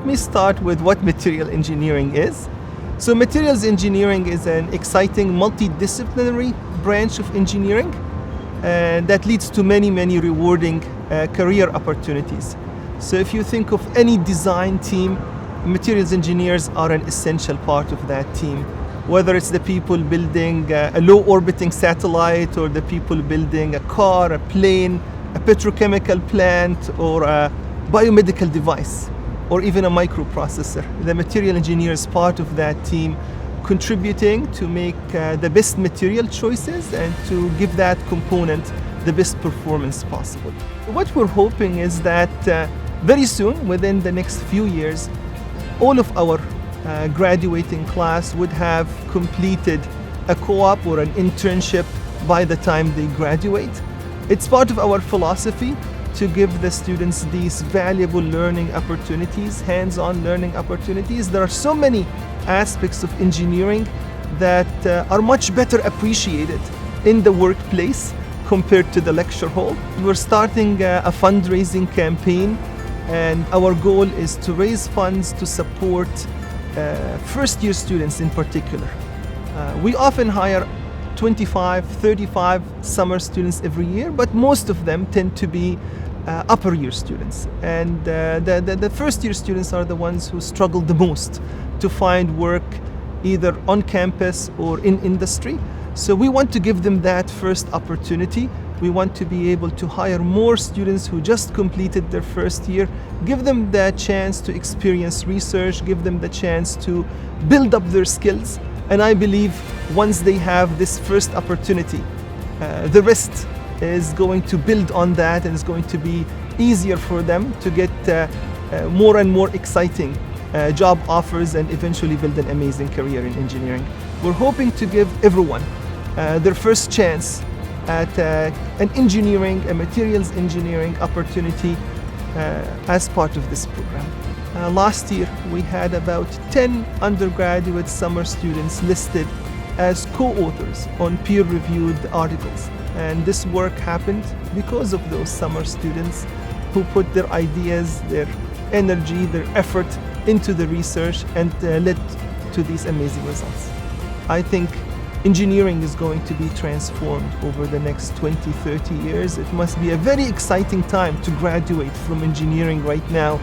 me start with what material engineering is. So materials engineering is an exciting multidisciplinary branch of engineering that leads to many rewarding career opportunities. So if you think of any design team, materials engineers are an essential part of that team. Whether it's the people building a low orbiting satellite, or the people building a car, a plane, a petrochemical plant, or a biomedical device, or even a microprocessor. The material engineer is part of that team, contributing to make the best material choices and to give that component the best performance possible. What we're hoping is that very soon, within the next few years, all of our graduating class would have completed a co-op or an internship by the time they graduate. It's part of our philosophy to give the students these valuable learning opportunities, hands-on learning opportunities. There are so many aspects of engineering that are much better appreciated in the workplace compared to the lecture hall. We're starting a fundraising campaign, and our goal is to raise funds to support first-year students in particular. We often hire 25, 35 summer students every year, but most of them tend to be upper year students. And the first year students are the ones who struggle the most to find work either on campus or in industry. So we want to give them that first opportunity. We want to be able to hire more students who just completed their first year, give them the chance to experience research, give them the chance to build up their skills. And I believe once they have this first opportunity, the rest is going to build on that, and it's going to be easier for them to get more and more exciting job offers and eventually build an amazing career in engineering. We're hoping to give everyone their first chance at an engineering, a materials engineering opportunity as part of this program. Last year, we had about 10 undergraduate summer students listed as co-authors on peer-reviewed articles. And this work happened because of those summer students who put their ideas, their energy, their effort into the research and led to these amazing results. I think engineering is going to be transformed over the next 20, 30 years. It must be a very exciting time to graduate from engineering right now,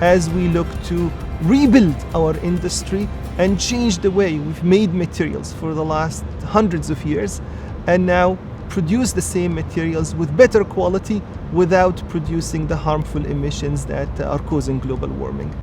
as we look to rebuild our industry and change the way we've made materials for the last hundreds of years, and now produce the same materials with better quality without producing the harmful emissions that are causing global warming.